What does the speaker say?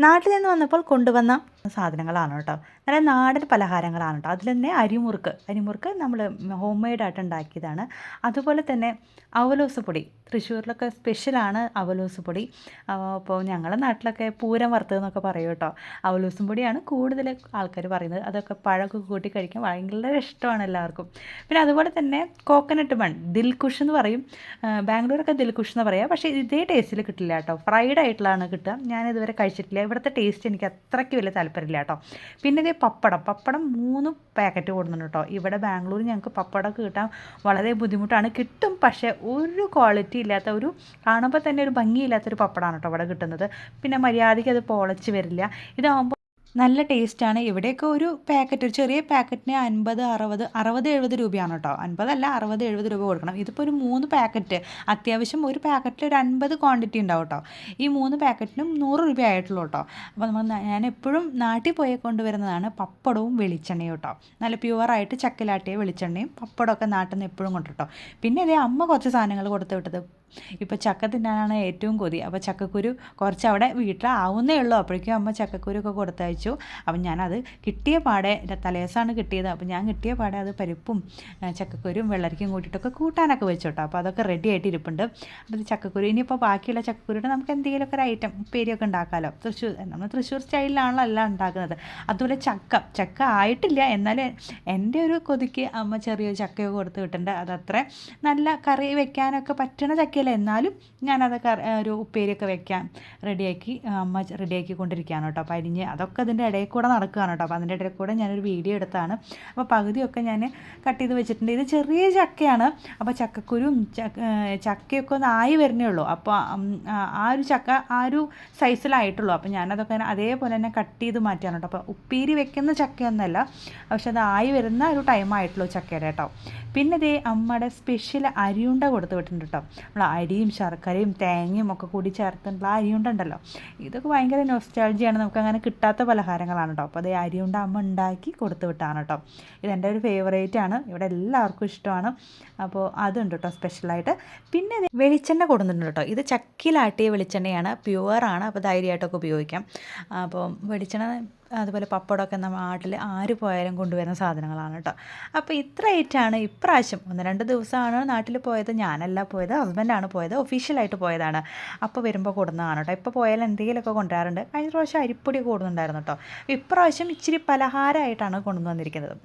നാട്ടിൽ നിന്ന് വന്നപ്പോൾ കൊണ്ടുവന്ന സാധനങ്ങളാണ് കേട്ടോ. നല്ല നാടൻ പലഹാരങ്ങളാണ് കേട്ടോ. അതിൽ തന്നെ അരിമുറുക്ക് നമ്മൾ ഹോം മെയ്ഡായിട്ട് ഉണ്ടാക്കിയതാണ്. അതുപോലെ തന്നെ അവലോസ് പൊടി, തൃശ്ശൂരിലൊക്കെ സ്പെഷ്യലാണ് അവലോസ് പൊടി. അപ്പോൾ ഞങ്ങളുടെ നാട്ടിലൊക്കെ പൂരം വറുത്തതെന്നൊക്കെ പറയും കേട്ടോ. അവലോസും പൊടിയാണ് കൂടുതൽ ആൾക്കാർ പറയുന്നത്. അതൊക്കെ പഴമൊക്കെ കൂട്ടി കഴിക്കാൻ ഭയങ്കര ഇഷ്ടമാണ് എല്ലാവർക്കും. പിന്നെ അതുപോലെ തന്നെ കോക്കനട്ട് ബൺ, ദിൽകുഷ് എന്ന് പറയും. ബാംഗ്ലൂരൊക്കെ ദിൽകുഷ് എന്ന് പറയുക. പക്ഷേ ഇതേ ടേസ്റ്റിൽ കിട്ടില്ല കേട്ടോ. ഫ്രൈഡ് ആയിട്ടുള്ളതാണ് കിട്ടുക. ഞാനിതുവരെ കഴിച്ചിട്ടില്ല. ഇവിടുത്തെ ടേസ്റ്റ് എനിക്ക് അത്രയ്ക്ക് വലിയ താല്പര്യമില്ല കേട്ടോ. പിന്നെ ഇതേ പപ്പടം 3 പാക്കറ്റ് കൊടുക്കുന്നുണ്ട് കേട്ടോ. ഇവിടെ ബാംഗ്ലൂർ ഞങ്ങൾക്ക് പപ്പടമൊക്കെ കിട്ടാൻ വളരെ ബുദ്ധിമുട്ടാണ്. കിട്ടും, പക്ഷേ ഒരു ക്വാളിറ്റി ഇല്ലാത്ത, ഒരു കാണുമ്പോൾ തന്നെ ഒരു ഭംഗിയില്ലാത്തൊരു പപ്പടമാണ് കേട്ടോ ഇവിടെ കിട്ടുന്നത്. പിന്നെ മര്യാദയ്ക്ക് അത് പൊളച്ച് വരില്ല. ഇതാകുമ്പോൾ നല്ല ടേസ്റ്റാണ്. ഇവിടെയൊക്കെ ഒരു പാക്കറ്റ്, ഒരു ചെറിയ പാക്കറ്റിന് 50, 60, 70 രൂപയാണ് കേട്ടോ. 50 അല്ല, 60, 70 രൂപ കൊടുക്കണം. ഇതിപ്പോൾ ഒരു 3 പാക്കറ്റ്, അത്യാവശ്യം ഒരു പാക്കറ്റിൽ ഒരു 50 ക്വാണ്ടിറ്റി ഉണ്ടാവും കേട്ടോ. ഈ 3 പാക്കറ്റിനും 100 രൂപ ആയിട്ടുള്ളൂ കേട്ടോ. അപ്പോൾ ഞാൻ എപ്പോഴും നാട്ടിൽ പോയി കൊണ്ടുവരുന്നതാണ് പപ്പടവും വെളിച്ചെണ്ണയും കേട്ടോ. നല്ല പ്യുവറായിട്ട് ചക്കിലാട്ടിയ വെളിച്ചെണ്ണയും പപ്പടമൊക്കെ നാട്ടിൽ നിന്ന് എപ്പോഴും കൊണ്ടു കേട്ടോ. പിന്നെ അതേ അമ്മ കുറച്ച് സാധനങ്ങൾ കൊടുത്ത് വിട്ടത്. ഇപ്പോൾ ചക്ക തിന്നാനാണ് ഏറ്റവും കൊതി. അപ്പോൾ ചക്കക്കുരു കുറച്ച് അവിടെ വീട്ടിലാവുന്നേ ഉള്ളൂ. അപ്പോഴേക്കും അമ്മ ചക്കക്കുരുക്കെ കൊടുത്തയച്ചു. അപ്പം ഞാനത് കിട്ടിയ പാടെ, തലേസാണ് കിട്ടിയത്. അപ്പോൾ ഞാൻ കിട്ടിയ പാടെ അത് പരിപ്പും ചക്കക്കുരും വെള്ളരിക്കും കൂട്ടിയിട്ടൊക്കെ കൂട്ടാനൊക്കെ വെച്ചു കേട്ടോ. അപ്പോൾ അതൊക്കെ റെഡി ആയിട്ട് ഇരിപ്പുണ്ട്. അപ്പോൾ ചക്കക്കുരു ഇനിയിപ്പോൾ ബാക്കിയുള്ള ചക്കക്കുരുട്ട് നമുക്ക് എന്തെങ്കിലുമൊക്കെ ഒരു ഐറ്റം ഉപ്പേരിയൊക്കെ ഉണ്ടാക്കാമല്ലോ. നമ്മൾ തൃശ്ശൂർ സ്റ്റൈലിലാണല്ലോ എല്ലാം ഉണ്ടാക്കുന്നത്. അതുപോലെ ചക്ക ആയിട്ടില്ല, എന്നാലും എൻ്റെ ഒരു കൊതിക്ക് അമ്മ ചെറിയൊരു ചക്കയൊക്കെ കൊടുത്ത് വിട്ടിട്ടുണ്ട്. അതത്ര നല്ല കറി വെക്കാനൊക്കെ പറ്റണ ചക്കയല്ല, എന്നാലും ഞാനതൊക്കെ ഒരു ഉപ്പേരിയൊക്കെ വെക്കാൻ അമ്മ റെഡിയാക്കി കൊണ്ടിരിക്കുകയാണ് കേട്ടോ. അപ്പോൾ അതൊക്കെ അതിൻ്റെ ഇടയിൽ കൂടെ നടക്കുകയാണ് കേട്ടോ. അപ്പോൾ അതിൻ്റെ ഇടയിൽ കൂടെ ഞാനൊരു വീഡിയോ എടുത്താണ്. അപ്പോൾ പകുതിയൊക്കെ ഞാൻ കട്ട് ചെയ്ത് വെച്ചിട്ടുണ്ട്. ഇത് ചെറിയ ചക്കയാണ്. അപ്പോൾ ചക്കക്കുരും ചക്കയൊക്കെ ഒന്ന് ആയി വരുന്നേ ഉള്ളൂ. അപ്പോൾ ആ ഒരു ചക്ക ആ ഒരു സൈസിലായിട്ടുള്ളൂ. അപ്പോൾ ഞാനതൊക്കെ അതേപോലെ തന്നെ കട്ട് ചെയ്ത് മാറ്റിയാണ് കേട്ടോ. അപ്പോൾ ഉപ്പേരി വെക്കുന്ന ചക്കയൊന്നുമല്ല, പക്ഷെ അത് ആയി വരുന്ന ഒരു ടൈമായിട്ടുള്ളൂ ചക്കയുടെ കേട്ടോ. പിന്നെ ഇതേ അമ്മയുടെ സ്പെഷ്യൽ അരിയുണ്ട കൊടുത്ത് വിട്ടിട്ടുണ്ട് കേട്ടോ. നമ്മൾ അരിയും ശർക്കരയും തേങ്ങയും ഒക്കെ കൂടി ചേർത്തിട്ടുള്ള അരിയുണ്ട ഉണ്ടല്ലോ, ഇതൊക്കെ ഭയങ്കര നൊസ്റ്റാൾജിയാണ്. നമുക്കങ്ങനെ കിട്ടാത്ത പലഹാരങ്ങളാണ് കേട്ടോ. അപ്പോൾ അതേ അരിയുണ്ട അമ്മ ഉണ്ടാക്കി കൊടുത്ത് വിട്ടാണ് കേട്ടോ. ഇതെൻ്റെ ഒരു ഫേവറേറ്റ് ആണ്, ഇവിടെ എല്ലാവർക്കും ഇഷ്ടമാണ്. അപ്പോൾ അതുണ്ട് കേട്ടോ സ്പെഷ്യലായിട്ട്. പിന്നെ വെളിച്ചെണ്ണ കൊടുത്തിട്ടുണ്ട് കേട്ടോ. ഇത് ചക്കിലാട്ടിയ വെളിച്ചെണ്ണയാണ്, പ്യുവറാണ്. അപ്പോൾ ധൈര്യമായിട്ടൊക്കെ ഉപയോഗിക്കാം. അപ്പോൾ വെളിച്ചെണ്ണ അതുപോലെ പപ്പടമൊക്കെ നമ്മുടെ നാട്ടിൽ ആര് പോയാലും കൊണ്ടുവരുന്ന സാധനങ്ങളാണ് കേട്ടോ. അപ്പോൾ ഇത്ര ഐറ്റാണ് ഇപ്രാവശ്യം. 1-2 ദിവസമാണ് നാട്ടിൽ പോയത്. ഞാനല്ല പോയത്, ഹസ്ബൻഡാണ് പോയത്. ഒഫീഷ്യലായിട്ട് പോയതാണ്. അപ്പോൾ വരുമ്പോൾ കൊടുന്നതാണ് കേട്ടോ. ഇപ്പോൾ പോയാൽ എന്തെങ്കിലുമൊക്കെ കൊണ്ടുവരാറുണ്ട്. കഴിഞ്ഞ പ്രാവശ്യം അരിപ്പൊടി കൂടുന്നുണ്ടായിരുന്നു കേട്ടോ. ഇപ്രാവശ്യം ഇച്ചിരി പലഹാരമായിട്ടാണ് കൊണ്ടുവന്നിരിക്കുന്നത്.